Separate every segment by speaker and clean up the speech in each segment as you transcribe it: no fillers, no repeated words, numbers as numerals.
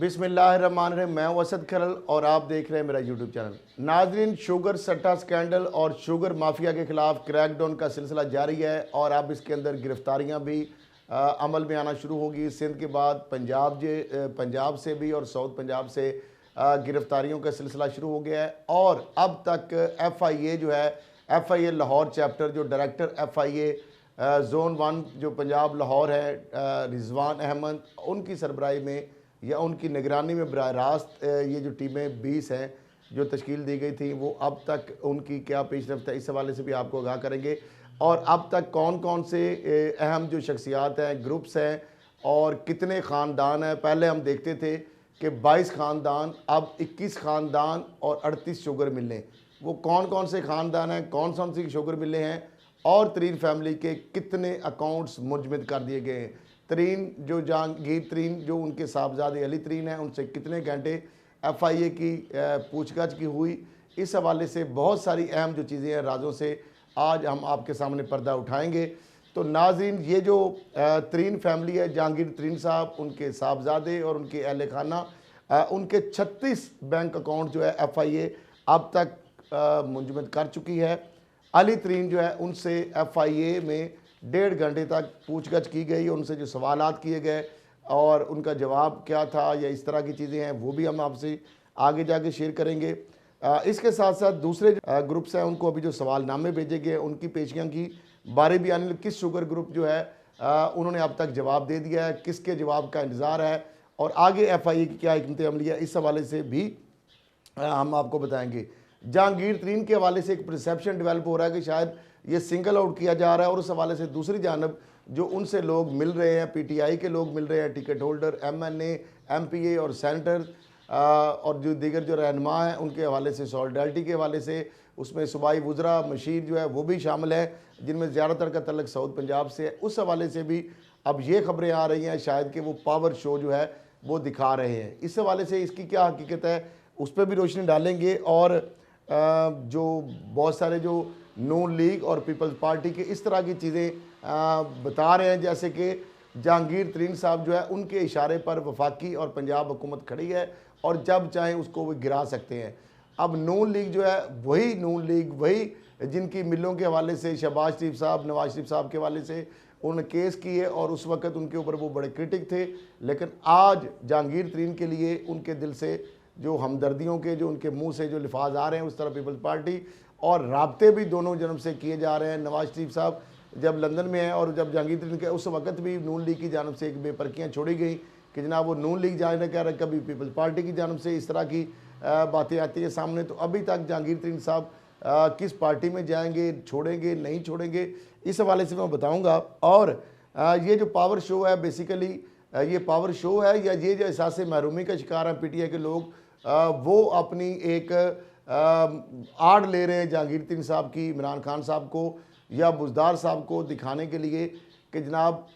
Speaker 1: बिस्मिल्लाहिर्रहमानिर्रहीम। मैं हूं असद खरल और आप देख रहे हैं मेरा यूट्यूब चैनल। नाजरीन, शुगर सट्टा स्कैंडल और शुगर माफिया के खिलाफ क्रैकडाउन का सिलसिला जारी है और अब इसके अंदर गिरफ्तारियां भी अमल में आना शुरू होगी। सिंध के बाद पंजाब से भी और साउथ पंजाब से गिरफ्तारियों का सिलसिला शुरू हो गया है। और अब तक FIA जो है, FIA लाहौर चैप्टर जो डायरेक्टर FIA जोन 1 जो पंजाब लाहौर है, रिजवान अहमद, उनकी सरबराही में या उनकी निगरानी में बराह रास्त ये जो टीमें 20 हैं जो तश्कील दी गई थी, वो अब तक उनकी क्या पेशरफ्त है, इस हवाले से भी आपको आगाह करेंगे। और अब तक कौन कौन से अहम जो शख्सियात हैं, ग्रुप्स हैं और कितने ख़ानदान हैं। पहले हम देखते थे कि 22 ख़ानदान, अब 21 ख़ानदान और 38 शुगर मिलें। वो कौन कौन से ख़ानदान हैं, कौन कौन सी शुगर मिले हैं और तरीन फैमिली के कितने अकाउंट्स मुजमद कर दिए गए हैं। तरीन जो जहांगीर तरीन जो उनके साहबजादे अली तरीन हैं, उनसे कितने घंटे FIA की पूछताछ की हुई, इस हवाले से बहुत सारी अहम जो चीज़ें हैं, राजों से आज हम आपके सामने पर्दा उठाएंगे। तो नाज़रीन, ये जो तरीन फैमिली है, जहांगीर तरीन साहब, उनके साहबजादे और उनके अहल खाना, उनके 36 बैंक अकाउंट जो है FIA अब तक मुंजमद कर चुकी है। अली तरीन जो है, उनसे FIA में 1.5 घंटे तक पूछगछ की गई, उनसे जो सवालात किए गए और उनका जवाब क्या था या इस तरह की चीज़ें हैं, वो भी हम आपसे आगे जाके शेयर करेंगे। इसके साथ साथ दूसरे ग्रुप्स हैं, उनको अभी जो सवालनामे भेजे गए उनकी पेशियाँ की बारी भी आने, किस शुगर ग्रुप जो है उन्होंने अब तक जवाब दे दिया है, किसके जवाब का इंतज़ार है और आगे FIA की क्या हिकमत अमली है, इस हवाले से भी हम आपको बताएंगे। जहांगीर तरीन के हवाले से एक परसेप्शन डेवलप हो रहा है कि शायद ये सिंगल आउट किया जा रहा है और उस हवाले से दूसरी जानब जो उनसे लोग मिल रहे हैं, PTI के लोग मिल रहे हैं, टिकट होल्डर, MNA, MPA और सेनेटर और जो दीगर जो रहनुमा हैं, उनके हवाले से सॉलिडारिटी के हवाले से उसमें सूबाई वुज़रा मशीर जो है वो भी शामिल है, जिनमें ज़्यादातर का तल्लक साउथ पंजाब से है। उस हवाले से भी अब ये खबरें आ रही हैं शायद कि वो पावर शो जो है वो दिखा रहे हैं। इस हवाले से इसकी क्या हकीकत है, उस पर भी रोशनी डालेंगे। और जो बहुत सारे जो नून लीग और पीपल्स पार्टी के इस तरह की चीज़ें बता रहे हैं, जैसे कि जहांगीर तरीन साहब जो है उनके इशारे पर वफाकी और पंजाब हुकूमत खड़ी है और जब चाहें उसको वो गिरा सकते हैं। अब नून लीग जो है वही नून लीग, वही जिनकी मिलों के हवाले से शहबाज शरीफ साहब, नवाज शरीफ साहब के हवाले से उन्होंने केस किए और उस वक़्त उनके ऊपर वो बड़े क्रिटिक थे, लेकिन आज जहांगीर तरीन के लिए उनके दिल से जो हमदर्दियों के जो उनके मुंह से जो लिफाज आ रहे हैं, उस तरह पीपल्स पार्टी और राब्ते भी दोनों जन्म से किए जा रहे हैं। नवाज शरीफ साहब जब लंदन में हैं और जब जहांगीर तरीन के उस वक़्त भी नून लीग की जानब से एक बेपरखियाँ छोड़ी गई कि जनाब वो नून लीग जाने कह रहे, कभी पीपल्स पार्टी की जानब से इस तरह की बातें आती है सामने। तो अभी तक जहांगीर तरीन साहब किस पार्टी में जाएंगे, छोड़ेंगे नहीं छोड़ेंगे, इस हवाले से मैं बताऊँगा। और ये जो पावर शो है, बेसिकली ये पावर शो है या ये जो एहसास महरूमी का शिकार है PTI के लोग, वो अपनी एक आड़ ले रहे हैं जहांगीर तरीन साहब की, इमरान खान साहब को या बुज़दार साहब को दिखाने के लिए कि जनाब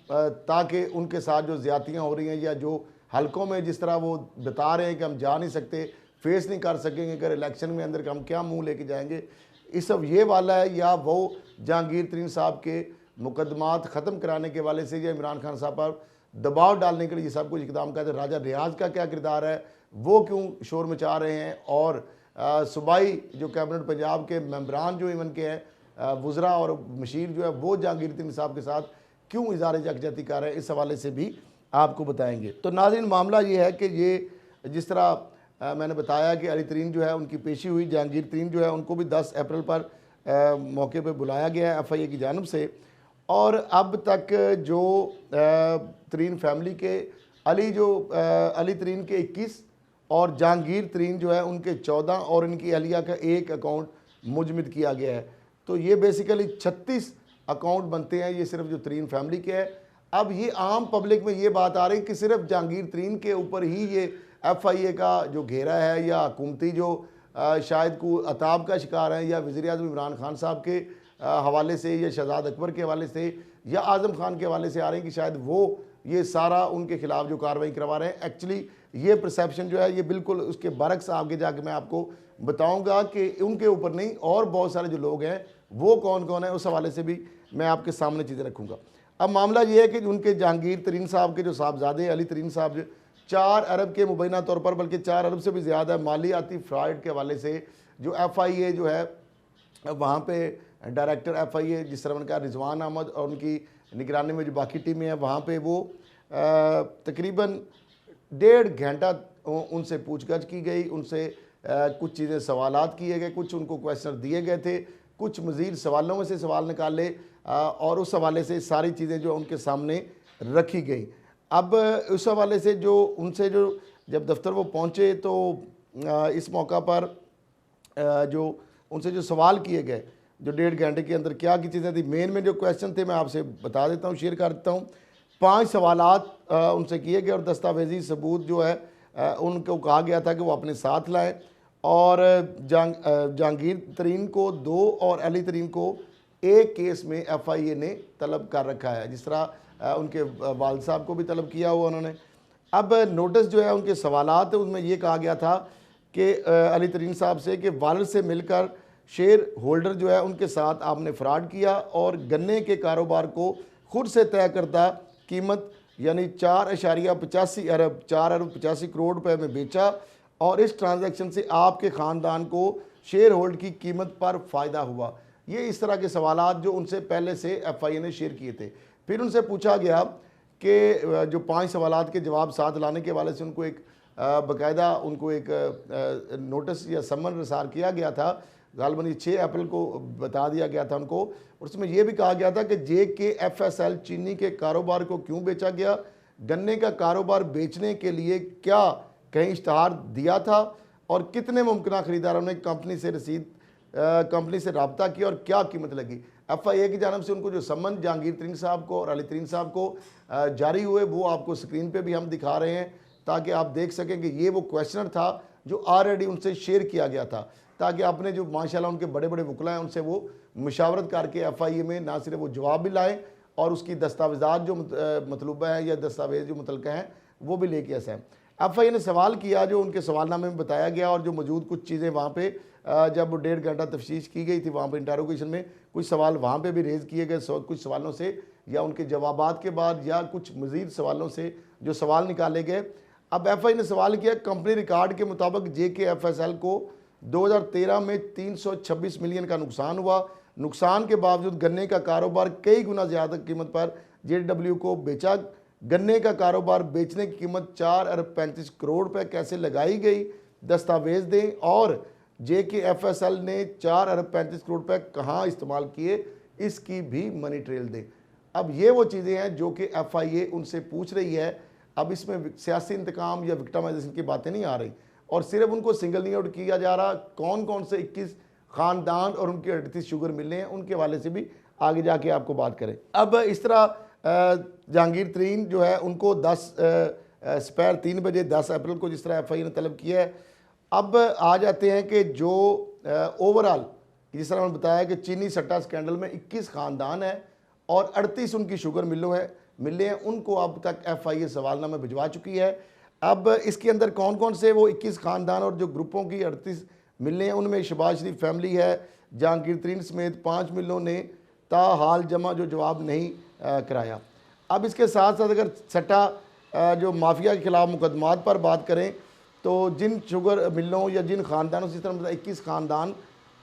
Speaker 1: ताकि उनके साथ जो ज़्यादतियाँ हो रही हैं या जो हलकों में जिस तरह वो बता रहे हैं कि हम जा नहीं सकते, फेस नहीं कर सकेंगे, अगर इलेक्शन में अंदर हम क्या मुंह लेके जाएंगे, इस सब ये वाला है। या वो जहांगीर तरीन साहब के मुकदमात ख़त्म कराने के वाले से या इमरान खान साहब पर दबाव डालने के लिए ये सब कुछ इकदाम करते हैं। राजा रियाज का क्या किरदार है, वो क्यों शोर मचा रहे हैं और सूबाई जो कैबिनेट पंजाब के मेंबरान जो इवन के हैं, वुज़रा और मशीर जो है, वो जहांगीर तरीन साहब के साथ क्यों इज़हार यकजहती कर रहे हैं, इस हवाले से भी आपको बताएंगे। तो नाज़रीन, मामला ये है कि ये जिस तरह मैंने बताया कि अली तरीन जो है उनकी पेशी हुई, जहांगीर तरीन जो है उनको भी 10 अप्रैल पर मौके पर बुलाया गया है FIA की जानब से। और अब तक जो तरीन फैमिली के अली तरीन के 21 और जहांगीर तरीन जो है उनके 14 और इनकी अहलिया का 1 अकाउंट मुजमद किया गया है। तो ये बेसिकली 36 अकाउंट बनते हैं, ये सिर्फ जो तरीन फैमिली के है। अब ये आम पब्लिक में ये बात आ रही है कि सिर्फ जहांगीर तरीन के ऊपर ही ये FIA का जो घेरा है या हुकूमती जो शायद को अताब का शिकार है या वज़ीर-ए-आज़म इमरान खान साहब के हवाले से या शहजाद अकबर के हवाले से या आज़म खान के हवाले से आ रही है कि शायद वो ये सारा उनके खिलाफ जो कार्रवाई करवा रहे हैं। एक्चुअली ये परसेप्शन जो है ये बिल्कुल उसके बरक्स आगे जाके मैं आपको बताऊंगा कि उनके ऊपर नहीं और बहुत सारे जो लोग हैं वो कौन कौन है, उस हवाले से भी मैं आपके सामने चीज़ें रखूँगा। अब मामला ये है कि उनके जहांगीर तरीन साहब के जो साहबजादे अली तरीन साहब 4 अरब के मुबैना तौर पर, बल्कि 4 अरब से भी ज़्यादा मालियाती फ्रॉड के हवाले से जो FIA जो है वहाँ पे डायरेक्टर FIA जिस तरह उनका रिजवान अहमद और उनकी निगरानी में जो बाकी टीमें हैं वहाँ पे वो तकरीबन 1.5 घंटा उनसे पूछगछ की गई, उनसे कुछ चीज़ें सवालात किए गए, कुछ उनको क्वेश्चन दिए गए थे, कुछ मज़ीद सवालों में से सवाल निकाले और उस हवाले से सारी चीज़ें जो उनके सामने रखी गई। अब उस हवाले से जो उनसे जो जब दफ्तर वो पहुँचे तो इस मौका पर जो उनसे जो सवाल किए गए जो 1.5 घंटे के अंदर क्या की चीज़ें थी, मेन में जो क्वेश्चन थे मैं आपसे बता देता हूँ, शेयर कर देता हूँ। 5 सवालात उनसे किए गए और दस्तावेजी सबूत जो है उनको कहा गया था कि वो अपने साथ लाएं और जहांगीर तरीन को 2 और अली तरीन को एक केस में FIA ने तलब कर रखा है, जिस तरह उनके वालिद साहब को भी तलब किया हुआ उन्होंने। अब नोटिस जो है उनके सवालात उसमें ये कहा गया था कि अली तरीन साहब से कि वालिद से मिलकर शेयर होल्डर जो है उनके साथ आपने फ्रॉड किया और गन्ने के कारोबार को खुद से तय करता कीमत यानी 4.85 अरब 4 अरब 85 करोड़ रुपए में बेचा और इस ट्रांजैक्शन से आपके ख़ानदान को शेयर होल्ड की कीमत पर फ़ायदा हुआ। ये इस तरह के सवालात जो उनसे पहले से FIA ने शेयर किए थे। फिर उनसे पूछा गया कि जो 5 सवालात के जवाब साथ लाने के वाले से उनको एक बाकायदा उनको एक नोटिस या समन रसार किया गया था, गालबन 6 अप्रैल को बता दिया गया था उनको। और उसमें यह भी कहा गया था कि JKFSL चीनी के कारोबार को क्यों बेचा गया, गन्ने का कारोबार बेचने के लिए क्या कहीं इश्तहार दिया था और कितने मुमकिन खरीदारों ने कंपनी से रब्ता किया और क्या कीमत लगी। FIA की जानब से उनको जो सम्मन जहांगीर तरीन साहब को और अली तरीन साहब को जारी हुए वो आपको स्क्रीन पे भी हम दिखा रहे हैं ताकि आप देख सकें कि ये वो क्वेश्चन था जो ऑलरेडी उनसे शेयर किया गया था, ताकि आपने जो माशाल्लाह उनके बड़े बड़े वकला हैं उनसे वो मुशावरत करके FIA में ना सिर्फ वो जवाब भी लाएँ और उसकी दस्तावेज़ात जो मतलूबा है या दस्तावेज़ जो मुतलका हैं वो भी लेके आए। FIA ने सवाल किया जो उनके सवालनामे में बताया गया और जो मौजूद कुछ चीज़ें वहाँ पे जब 1.5 घंटा तफ्तीश की गई थी वहाँ पर इंटरोगेशन में कुछ सवाल वहाँ पे भी रेज़ किए गए, कुछ सवालों से या उनके जवाबात के बाद या कुछ मज़ीद सवालों से जो सवाल निकाले गए। अब FIA ने सवाल किया कंपनी रिकॉर्ड के मुताबिक JKFSL को 2013 में 326 मिलियन का नुकसान हुआ। नुकसान के बावजूद गन्ने का कारोबार कई गुना ज़्यादा कीमत पर JW को बेचा। गन्ने का कारोबार बेचने की कीमत 4 अरब 35 करोड़ रुपए कैसे लगाई गई, दस्तावेज दें और JKFSL ने 4 अरब 35 करोड़ रुपए कहाँ इस्तेमाल किए इसकी भी मनी ट्रेल दें। अब ये वो चीज़ें हैं जो कि FIA उनसे पूछ रही है। अब इसमें सियासी इंतकाम या विक्टिमाइजेशन की बातें नहीं आ रही और सिर्फ उनको सिंगल नहीं आउट किया जा रहा, कौन कौन से 21 ख़ानदान और उनके 38 शुगर मिले हैं उनके वाले से भी आगे जाके आपको बात करें। अब इस तरह जहांगीर तरीन जो है उनको 10 दोपहर 3 बजे 10 अप्रैल को जिस तरह FIA ने तलब किया है। अब आ जाते हैं कि जो ओवरऑल जिस तरह मैंने बताया कि चीनी सट्टा स्कैंडल में 21 ख़ानदान है और 38 उनकी शुगर मिले हैं उनको अब तक FIA सवालनामा भिजवा चुकी है। अब इसके अंदर कौन कौन से वो 21 ख़ानदान और जो ग्रुपों की 38 मिले हैं उनमें शहबाज शरीफ फैमिली है, जहांगीर तरीन समेत 5 मिलों ने ताहाल जमा जो जवाब नहीं कराया। अब इसके साथ साथ अगर सट्टा जो माफिया के खिलाफ मुकदमात पर बात करें तो जिन शुगर मिलों या जिन ख़ानदानों से इस तरह 21 ख़ानदान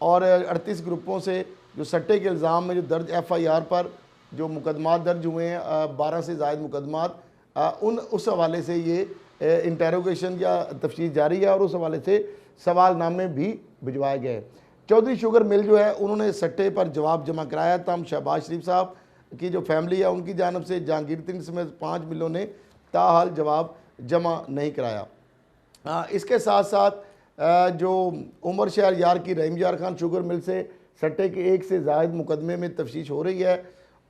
Speaker 1: और 38 ग्रुपों से जो सट्टे के इल्ज़ाम में जो दर्ज FIR पर जो मुकदमात दर्ज हुए हैं 12 से ज़ायद मुकदमात उस हवाले से ये इंटेरोगेशन या तफ्तीश जारी है और उस हवाले से सवालनामे भी भिजवाए गए। चौधरी शुगर मिल जो है उन्होंने सट्टे पर जवाब जमा कराया था। शहबाज शरीफ साहब की जो फैमिली है उनकी जानब से जहांगीर तरीन समेत 5 मिलों ने ताहाल जवाब जमा नहीं कराया। इसके साथ साथ जो उमर शहर यार की रहीम यार खान शुगर मिल से सट्टे के 1 से ज़ायद मुकदमे में तफ्तीश हो रही है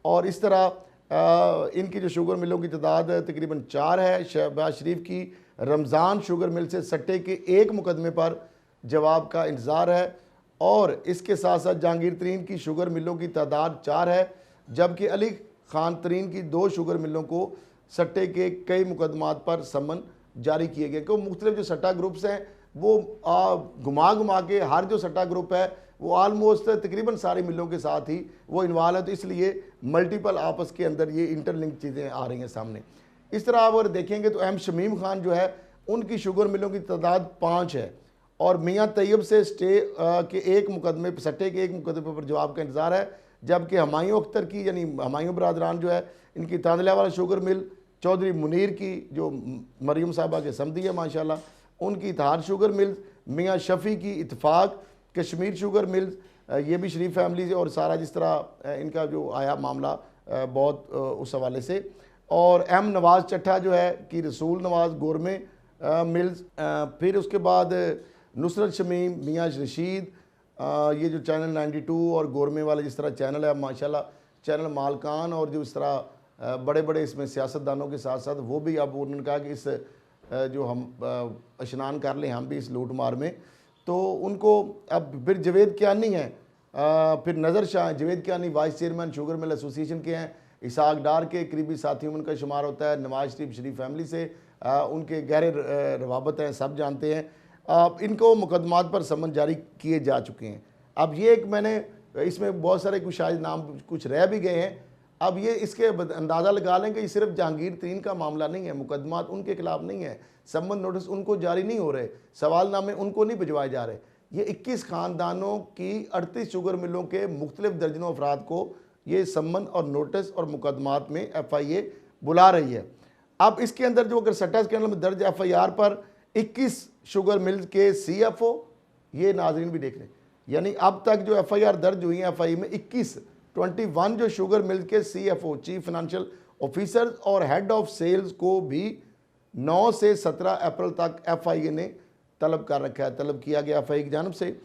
Speaker 1: और इस तरह इनकी जो शुगर मिलों की तादाद तकरीबन 4 है। शहबाज शरीफ की रमज़ान शुगर मिल से सट्टे के 1 मुकदमे पर जवाब का इंतज़ार है और इसके साथ साथ जहांगीर तरीन की शुगर मिलों की तादाद 4 है, जबकि अली खान तरीन की 2 शुगर मिलों को सट्टे के कई मुकदमात पर समन जारी किए गए। क्योंकि मुख्तलिफ जो सट्टा ग्रुप्स हैं वो घुमा के हर जो सट्टा ग्रुप है वो आलमोस्ट तकरीबन सारी मिलों के साथ ही वो इन्वॉल्व है, तो इसलिए मल्टीपल आपस के अंदर ये इंटरलिंक चीज़ें आ रही हैं सामने। इस तरह आप अगर देखेंगे तो अहम शमीम खान जो है उनकी शुगर मिलों की तादाद 5 है, और मियाँ तैयब से स्टे के एक मुकदमे सट्टे के एक मुकदमे पर जवाब का इंतज़ार है, जबकि हमायूं अख्तर की यानी हमायूं बरादरान जो है इनकी तांदला वाला शुगर मिल, चौधरी मुनीर की जो मरियम साहबा के समधी है माशाल्लाह, उनकी इतहार शुगर मिल, मियाँ शफ़ी की इतफाक, कश्मीर शुगर मिल, ये भी शरीफ फैमिली से, और सारा जिस तरह इनका जो आया मामला बहुत उस हवाले से। और एम नवाज़ चट्ठा जो है कि रसूल नवाज़ गोरमे मिल्स, फिर उसके बाद नुसरत शमीम, मियाँ रशीद, ये जो चैनल 92 और गोरमे वाले जिस तरह चैनल है माशाल्लाह, चैनल मालकान, और जो इस तरह बड़े बड़े इसमें सियासतदानों के साथ साथ वो भी, अब उन्होंने कहा कि इस जो हम स्नान कर लें हम भी इस लूट मार में, तो उनको अब फिर जवेद कियानी हैं, फिर Nazar Shah, Javed Kiyani vice chairman sugar mill association के हैं, इसाक डार के करीबी साथियों में उनका शुमार होता है, नवाज शरीफ फैमिली से उनके गहरे रवाबत हैं, सब जानते हैं। इनको मुकदमात पर समन जारी किए जा चुके हैं। अब ये एक मैंने इसमें बहुत सारे कुछ शायद नाम कुछ रह भी गए हैं, अब ये इसके अंदाज़ा लगा लें कि ये सिर्फ जहांगीर तरीन का मामला नहीं है, मुकदमात उनके खिलाफ नहीं है, समन नोटिस उनको जारी नहीं हो रहे, सवालनामे उनको नहीं भिजवाए जा रहे, ये 21 ख़ानदानों की 38 शुगर मिलों के मुख्तलिफ दर्जनों अफराद को ये सम्मन और नोटिस और मुकदमात में FIA बुला रही है। अब इसके अंदर जो अगर सट्टा स्कैंडल में दर्ज FIR पर 21 शुगर मिल्स के CFO, ये नाजरीन भी देख लें, यानी अब तक जो FIR दर्ज हुई है FIA में 21 जो शुगर मिल्स के CFO, चीफ फाइनेंशियल ऑफिसर और हेड ऑफ सेल्स को भी 9 से 17 अप्रैल तक FIA ने तलब कर रखा है, तलब किया गया FIA की जानब से।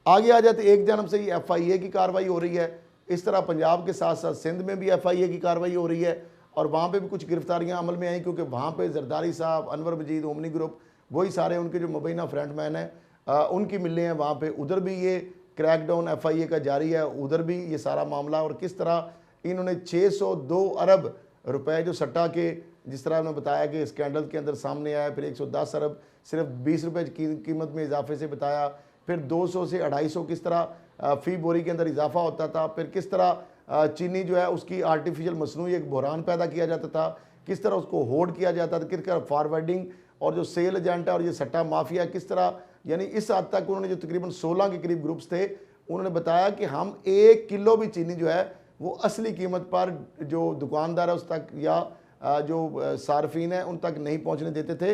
Speaker 1: आगे आ जाते एक जानब से ये FIA की कार्रवाई हो रही है, इस तरह पंजाब के साथ साथ सिंध में भी FIA की कार्रवाई हो रही है, और वहाँ पे भी कुछ गिरफ्तारियाँ अमल में आई, क्योंकि वहाँ पे जरदारी साहब, अनवर मजीद, ओमनी ग्रुप, वही सारे उनके जो मुबैना फ्रंटमैन हैं उनकी मिले हैं वहाँ पे, उधर भी ये क्रैकडाउन FIA का जारी है, उधर भी ये सारा मामला, और किस तरह इन्होंने 602 अरब रुपए जो सट्टा के, जिस तरह उन्होंने बताया कि स्कैंडल के अंदर सामने आया, फिर 110 अरब सिर्फ 20 रुपये की कीमत में इजाफे से बताया, फिर 200 से 250 किस तरह फ़ी बोरी के अंदर इजाफा होता था, फिर किस तरह चीनी जो है उसकी आर्टिफिशियल मसनूई एक बहरान पैदा किया जाता था, किस तरह उसको होल्ड किया जाता था, किस तरह फॉरवर्डिंग और जो सेल एजेंट है और ये सट्टा माफिया किस तरह, यानी इस हद तक उन्होंने जो तकरीबन 16 के करीब ग्रुप्स थे, उन्होंने बताया कि हम 1 किलो भी चीनी जो है वो असली कीमत पर जो दुकानदार है उस तक या जो सार्फिन है उन तक नहीं पहुँचने देते थे।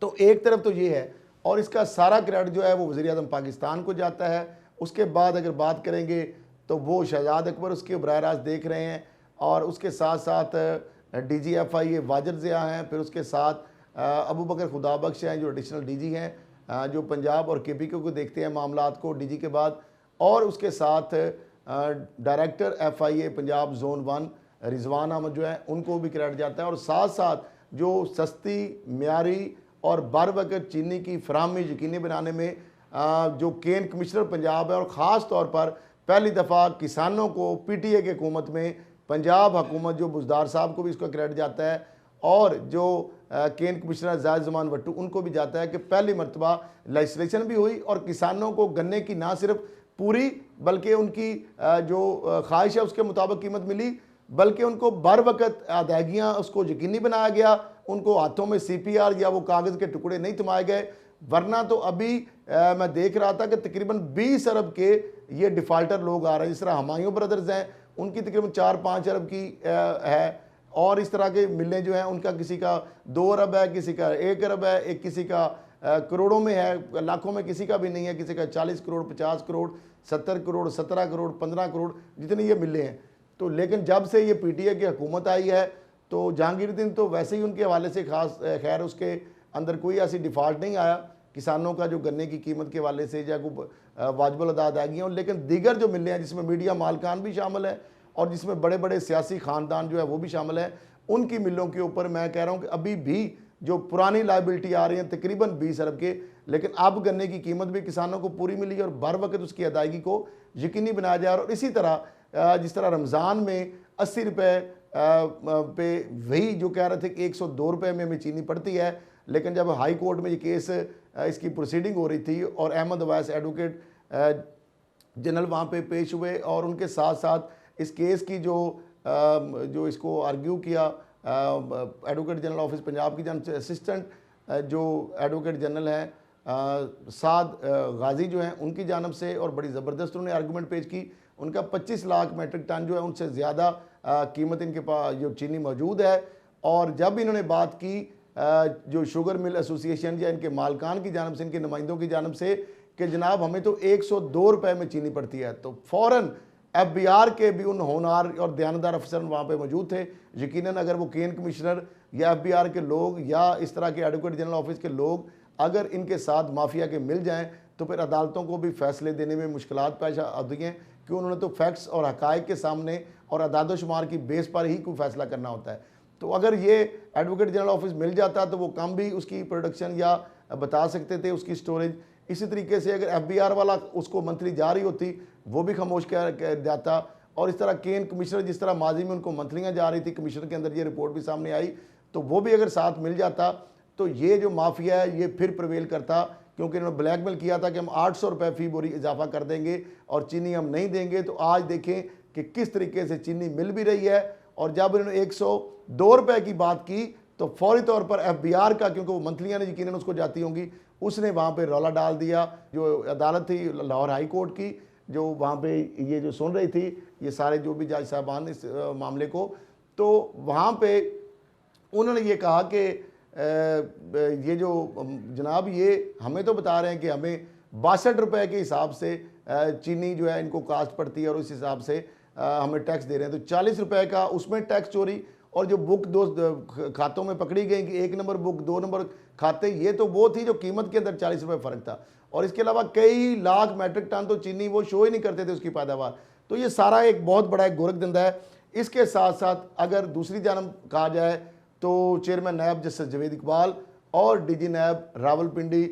Speaker 1: तो एक तरफ तो ये है, और इसका सारा क्रेडिट जो है वो वज़ीर-ए-आज़म पाकिस्तान को जाता है। उसके बाद अगर बात करेंगे तो वो शहजाद अकबर उसके बराह रास्त देख रहे हैं, और उसके साथ साथ DG FIA वाजिद ज़िया हैं, फिर उसके साथ अबू बकर खुदाबख्श हैं जो एडिशनल DG हैं, जो पंजाब और KPK को देखते हैं मामलात को DG के बाद, और उसके साथ director FIA Punjab zone 1 Rizwan Ahmed जो है उनको भी क्रेडिट जाता है, और साथ साथ जो सस्ती, म्यारी और बर वक्त चीनी की फराहमी यकीनी बनाने में जो केन कमिश्नर पंजाब है, और ख़ास तौर पर पहली दफ़ा किसानों को PTA की हुकूमत में पंजाब हुकूमत जो बुजदार साहब को भी इसका क्रेडिट जाता है, और जो केन कमिश्नर जायद जमान वट्टू उनको भी जाता है कि पहली मरतबा लेजिस्लेशन भी हुई और किसानों को गन्ने की ना सिर्फ पूरी बल्कि उनकी जो ख्वाहिश है उसके मुताबिक कीमत मिली, बल्कि उनको बर वक्त अदायगियाँ उसको यकीनी बनाया गया, उनको हाथों में CPR या वो कागज़ के टुकड़े नहीं थमाए गए, वरना तो अभी मैं देख रहा था कि तकरीबन 20 अरब के ये डिफ़ाल्टर लोग आ रहे हैं, जिस तरह हमायूं ब्रदर्स हैं उनकी तकरीबन 4-5 अरब की है, और इस तरह के मिलें जो हैं उनका किसी का 2 अरब है, किसी का 1 अरब है, एक किसी का करोड़ों में है, लाखों में किसी का भी नहीं है, किसी का 40 करोड़, 50 करोड़, 70 करोड़, 17 करोड़, 15 करोड़, जितनी ये मिले हैं। तो लेकिन जब से ये PTA की हुकूमत आई है तो जहांगीरुद्दीन तो वैसे ही उनके हवाले से खास खैर उसके अंदर कोई ऐसी डिफ़ॉल्ट नहीं आया किसानों का जो गन्ने की कीमत के हवाले से या कोई वाजिबुल अदायगियाँ, लेकिन दीगर जो मिले हैं जिसमें मीडिया मालकान भी शामिल है और जिसमें बड़े बड़े सियासी ख़ानदान जो है वो भी शामिल है, उनकी मिलों के ऊपर मैं कह रहा हूँ कि अभी भी जो पुरानी लाइबिलिटी आ रही है तकरीबन 20 अरब के, लेकिन अब गन्ने की कीमत भी किसानों को पूरी मिली और बर वक्त उसकी अदायगी को यकीनी बनाया जाए। और इसी तरह जिस तरह रमज़ान में 80 रुपये पे वही जो कह रहे थे कि 102 रुपये में हमें चीनी पड़ती है, लेकिन जब हाई कोर्ट में ये केस इसकी प्रोसीडिंग हो रही थी और अहमद अवैस एडवोकेट जनरल वहाँ पे पेश हुए और उनके साथ साथ इस केस की जो इसको आर्ग्यू किया एडवोकेट जनरल ऑफिस पंजाब की जानब से असिस्टेंट जो एडवोकेट जनरल हैं साद गाजी जो हैं उनकी जानब से, और बड़ी ज़बरदस्त उन्होंने आर्गूमेंट पेश की। उनका 25 लाख मेट्रिक टन जो है उनसे ज़्यादा कीमत इनके पास जो चीनी मौजूद है। और जब इन्होंने बात की जो शुगर मिल एसोसिएशन या इनके मालकान की जानब से, इनके नुमाइंदों की जानब से कि जनाब हमें तो 102 रुपये में चीनी पड़ती है, तो फ़ौरन FBR के भी उन होनहार और दयानदार अफसर वहाँ पे मौजूद थे। यकीनन अगर वो केन कमिश्नर या FBR के लोग या इस तरह के एडवोकेट जनरल ऑफिस के लोग अगर इनके साथ माफिया के मिल जाएं तो फिर अदालतों को भी फैसले देने में मुश्किलात पेश आती हैं, कि उन्होंने तो फैक्ट्स और हकायक के सामने और अदाद शुमार की बेस पर ही कोई फैसला करना होता है। तो अगर ये एडवोकेट जनरल ऑफिस मिल जाता तो वो कम भी उसकी प्रोडक्शन या बता सकते थे, उसकी स्टोरेज। इसी तरीके से अगर FBR वाला उसको मंथली जा रही होती वो भी खामोश कर जाता। और इस तरह केन कमिश्नर जिस तरह माजी में उनको मंथलियाँ जा रही थी, कमिश्नर के अंदर ये रिपोर्ट भी सामने आई, तो वो भी अगर साथ मिल जाता तो ये जो माफिया है ये फिर प्रवेल करता, क्योंकि इन्होंने ब्लैकमेल किया था कि हम 800 रुपये फ़ी बोरी इजाफा कर देंगे और चीनी हम नहीं देंगे। तो आज देखें कि किस तरीके से चीनी मिल भी रही है। और जब इन्होंने 102 रुपये की बात की तो फौरी तौर पर FBR का, क्योंकि वो मंथलियाँ ने यकीनन उसको जाती होंगी, उसने वहाँ पे रौला डाल दिया। जो अदालत थी लाहौर हाई कोर्ट की, जो वहाँ पे ये जो सुन रही थी ये सारे जो भी जज साहबान इस मामले को, तो वहाँ पे उन्होंने ये कहा कि ये जो जनाब ये हमें तो बता रहे हैं कि हमें 62 रुपये के हिसाब से चीनी जो है इनको कास्ट पड़ती है और उस हिसाब से हमें टैक्स दे रहे हैं, तो 40 रुपये का उसमें टैक्स चोरी। और जो बुक दो खातों में पकड़ी गई कि 1 नंबर बुक 2 नंबर खाते, ये तो वो थी जो कीमत के अंदर 40 रुपये फ़र्क था। और इसके अलावा कई लाख मैट्रिक टन तो चीनी वो शो ही नहीं करते थे उसकी पैदावार। तो ये सारा एक बहुत बड़ा एक गोरख धंधा है। इसके साथ साथ अगर दूसरी जानब कहा जाए तो चेयरमैन नायब जस्टिस जवेद इकबाल और DG नायब रावलपिंडी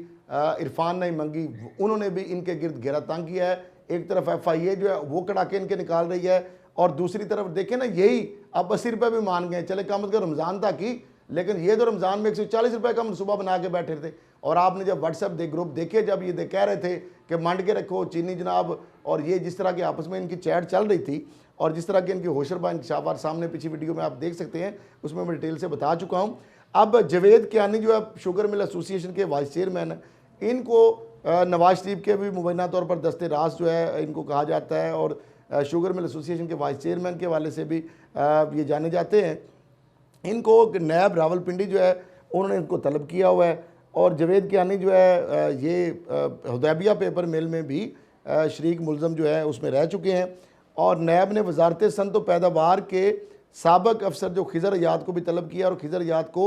Speaker 1: इरफान नई मंगी, उन्होंने भी इनके गिर्द घेरा तंग किया है। एक तरफ FIA जो है वो कड़ाके इनके निकाल रही है, और दूसरी तरफ देखें ना, यही अब 80 रुपये भी मान गए, चले कम से कम रमज़ान तक ही, लेकिन ये तो रमज़ान में 140 रुपये का मनसूबा बना के बैठे थे। और आपने जब व्हाट्सएप ग्रुप देखे, जब ये कह रहे थे कि मंड के रखो चीनी जनाब, और ये जिस तरह की आपस में इनकी चैट चल रही थी और जिस तरह की इनकी होशरबा इंकशाफात सामने पिछली वीडियो में आप देख सकते हैं, उसमें मैं डिटेल से बता चुका हूँ। अब जवेद कियानी जो है शुगर मिल एसोसिएशन के वाइस चेयरमैन, इनको नवाज शरीफ के भी मुबैना तौर पर दस्ते राज जो है इनको कहा जाता है, और शुगर मिल एसोसिएशन के वाइस चेयरमैन के हवाले से भी ये जाने जाते हैं। इनको नायब रावलपिंडी जो है उन्होंने इनको तलब किया हुआ है, और जवेद कियानी जो है ये हुदैबिया पेपर मिल में भी शरीक मुलज़म जो है उसमें रह चुके हैं। और नायब ने वजारत सनत व पैदावार के साबक अफसर जो खिज़र याद को भी तलब किया, और खिज़र याद को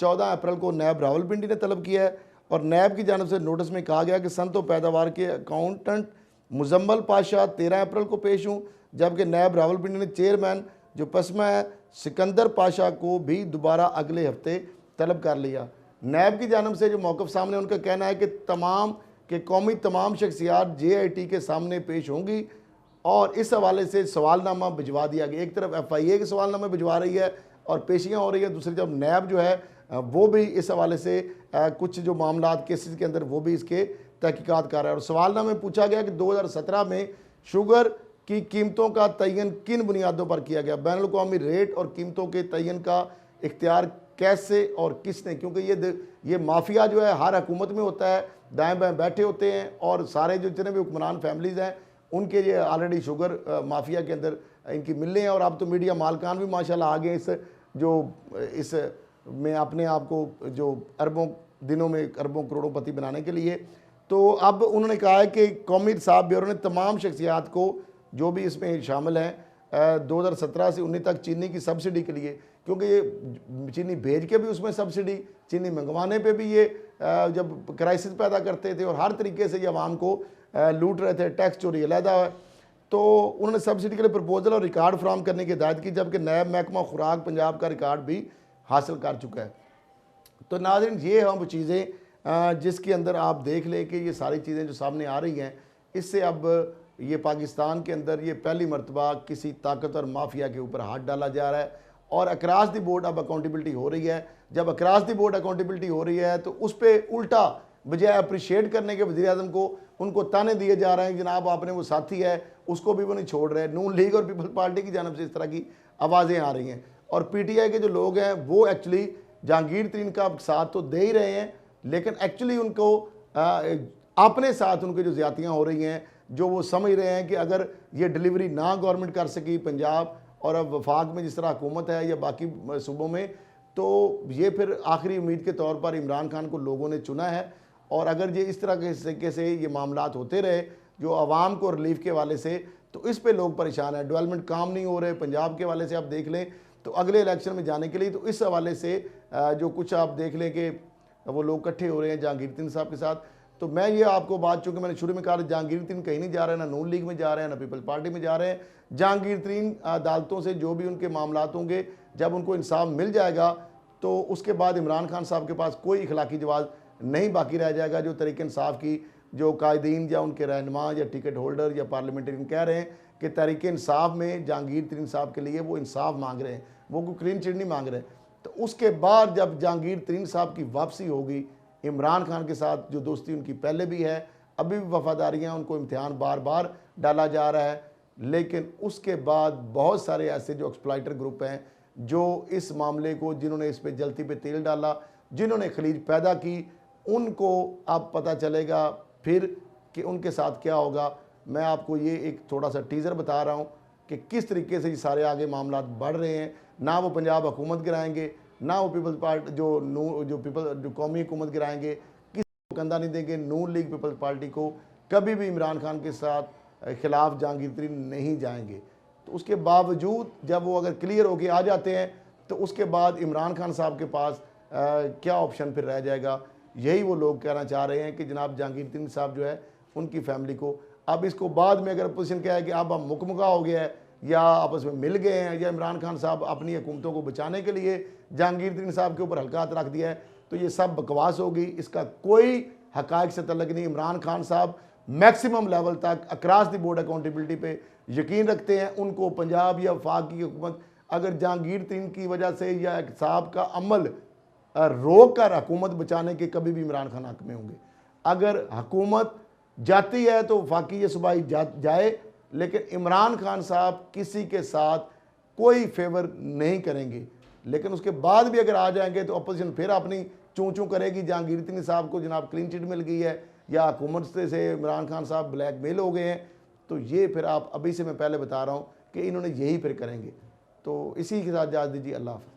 Speaker 1: 14 अप्रैल को नायब रावलपिंडी ने तलब किया है। और नायब की जानब से नोटिस में कहा गया कि सनत व पैदावार के अकाउंटेंट मुजम्मल पाशा 13 अप्रैल को पेश हूँ, जबकि नायब रावलपिंडी ने चेयरमैन जो पसमा है सिकंदर पाशा को भी दोबारा अगले हफ्ते तलब कर लिया। नायब की जानब से जो मौक़िफ़ सामने, उनका कहना है कि कौमी तमाम शख्सियात JIT के सामने पेश होंगी, और इस हवाले से सवालनामा भिजवा दिया गया। एक तरफ FIA के सवालनामे भिजवा रही है और पेशियाँ हो रही है, दूसरी तरफ नायब जो है वो भी इस हवाले से कुछ जो मामला केसेस के अंदर वो भी इसके तहकीकात कर रहा है। और सवालनामे में पूछा गया कि 2017 में शुगर की कीमतों का तयन किन बुनियादों पर किया गया, बैनुल अक़वामी रेट और कीमतों के तयन का इख्तियार कैसे और किसने, क्योंकि ये माफिया जो है हर हुकूमत में होता है, दाएँ बाएँ बैठे होते हैं, और सारे जो जितने भी हुक्मरान फैमिलीज़ हैं उनके ये ऑलरेडी शुगर माफिया के अंदर इनकी मिलने हैं। और अब तो मीडिया मालकान भी माशाल्लाह आ गए इस में अपने आप को जो अरबों दिनों में अरबों करोड़ोंपति बनाने के लिए। तो अब उन्होंने कहा है कि कौमी हिसाब ब्यूरो ने तमाम शख्सियात को जो भी इसमें शामिल हैं 2017 से 19 तक चीनी की सब्सिडी के लिए, क्योंकि ये चीनी भेज के भी उसमें सब्सिडी, चीनी मंगवाने पे भी ये जब क्राइसिस पैदा करते थे और हर तरीके से ये आवाम को लूट रहे थे, टैक्स चोरी अलहदा है, तो उन्होंने सब्सिडी के लिए प्रपोजल और रिकॉर्ड फ्राहम करने की हिदायत की, जबकि नायब महकमा खुराक पंजाब का रिकॉर्ड भी हासिल कर चुका है। तो नाज़रीन ये हम चीज़ें जिसके अंदर आप देख लें कि ये सारी चीज़ें जो सामने आ रही हैं, इससे अब ये पाकिस्तान के अंदर ये पहली मरतबा किसी ताकतवर माफिया के ऊपर हाथ डाला जा रहा है, और अक्रॉस द बोर्ड अब अकाउंटेबिलिटी हो रही है। जब अक्रॉस द बोर्ड अकाउंटेबिलिटी हो रही है तो उस पर उल्टा बजाय अप्रिशिएट करने के वज़ीर आज़म को उनको ताने दिए जा रहे हैं, जनाब आपने वो साथी है उसको भी वो नहीं छोड़ रहे। नून लीग और पीपल पार्टी की जानब से इस तरह की आवाज़ें आ रही हैं। और पीटीआई के जो लोग हैं वो एक्चुअली जहांगीर तरीन का साथ तो दे ही रहे हैं, लेकिन एक्चुअली उनको अपने साथ उनकी जो ज़्यादतियाँ हो रही हैं, जो वो समझ रहे हैं कि अगर ये डिलीवरी ना गवर्नमेंट कर सकी पंजाब और अब वफाक में जिस तरह हुकूमत है या बाकी सूबों में, तो ये फिर आखिरी उम्मीद के तौर पर इमरान खान को लोगों ने चुना है। और अगर ये इस तरह के तरीके से ये मामलात होते रहे जो आवाम को रिलीफ के हवाले से, तो इस पे लोग परेशान हैं। डेवलपमेंट काम नहीं हो रहे पंजाब के हवाले से, आप देख लें तो अगले इलेक्शन में जाने के लिए, तो इस हवाले से जो कुछ आप देख लें कि वो लोग इकट्ठे हो रहे हैं जहांगीर तरीन साहब के साथ। तो मैं ये आपको बात, चूँकि मैंने शुरू में कहा जहांगीर तरीन कहीं नहीं जा रहे, ना नून लीग में जा रहे हैं, ना पीपल्स पार्टी में जा रहे हैं। जहांगीर तरीन अदालतों से जो भी उनके मामलात होंगे, जब उनको इंसाफ मिल जाएगा तो उसके बाद इमरान खान साहब के पास कोई इखलाकी जवाब नहीं बाकी रह जाएगा। जो तरीके इंसाफ की जो कायदीन या उनके रहनुमा या टिकट होल्डर या पार्लियामेंटेरियन कह रहे हैं कि तरीके इंसाफ में जहांगीर तरीन साहब के लिए वो इंसाफ मांग रहे हैं, वो कोई क्लीन चिट नहीं मांग रहे, तो उसके बाद जब जहांगीर तरीन साहब की वापसी होगी, इमरान खान के साथ जो दोस्ती उनकी पहले भी है, अभी भी वफादारियाँ, उनको इम्तिहान बार बार डाला जा रहा है। लेकिन उसके बाद बहुत सारे ऐसे जो एक्सप्लॉइटर ग्रुप हैं जो इस मामले को, जिन्होंने इस पर जलती पे तेल डाला, जिन्होंने खलीज पैदा की, उनको अब पता चलेगा फिर कि उनके साथ क्या होगा। मैं आपको ये एक थोड़ा सा टीज़र बता रहा हूँ कि किस तरीके से ये सारे आगे मामला बढ़ रहे हैं। ना वो पंजाब हुकूमत गिराएंगे, ना वो पीपल्स पार्टी जो कौमी हुकूमत गिराएंगे, किसी को कंधा नहीं देंगे। नून लीग पीपल्स पार्टी को कभी भी इमरान खान के साथ खिलाफ जहांगीर तरीन नहीं जाएंगे। तो उसके बावजूद जब वो अगर क्लियर होके आ जाते हैं, तो उसके बाद इमरान खान साहब के पास क्या ऑप्शन फिर रह जाएगा। यही वो लोग कहना चाह रहे हैं कि जनाब जहांगीर तरीन साहब जो है उनकी फैमिली को अब इसको बाद में अगर अपोजिशन क्या है कि अब हम मुकमुका हो गया है या आपस में मिल गए हैं, या इमरान खान साहब अपनी हुकूमतों को बचाने के लिए जहांगीर तरीन साहब के ऊपर हल्का हाथ रख दिया है, तो ये सब बकवास होगी। इसका कोई हकायक से तल्लक नहीं। इमरान खान साहब मैक्सिमम लेवल तक अक्रॉस द बोर्ड अकाउंटेबिलिटी पे यकीन रखते हैं। उनको पंजाब या वफाक की हुकूमत अगर जहांगीर तरीन की वजह से या साहब का अमल रोक कर हुकूमत बचाने के, कभी भी इमरान खान हक में होंगे। अगर हुकूमत जाती है तो वफाकी या सूबाई जाए, लेकिन इमरान खान साहब किसी के साथ कोई फेवर नहीं करेंगे। लेकिन उसके बाद भी अगर आ जाएंगे तो अपोजिशन फिर अपनी चूँ चूँ करेगी। जहांगीर तरीन साहब को जनाब क्लीन चिट मिल गई है या हुकूमत से इमरान खान साहब ब्लैकमेल हो गए हैं, तो ये फिर आप अभी से मैं पहले बता रहा हूँ कि इन्होंने यही फिर करेंगे। तो इसी के साथ इजाज़त दीजिए। अल्लाह हाफ़िज़।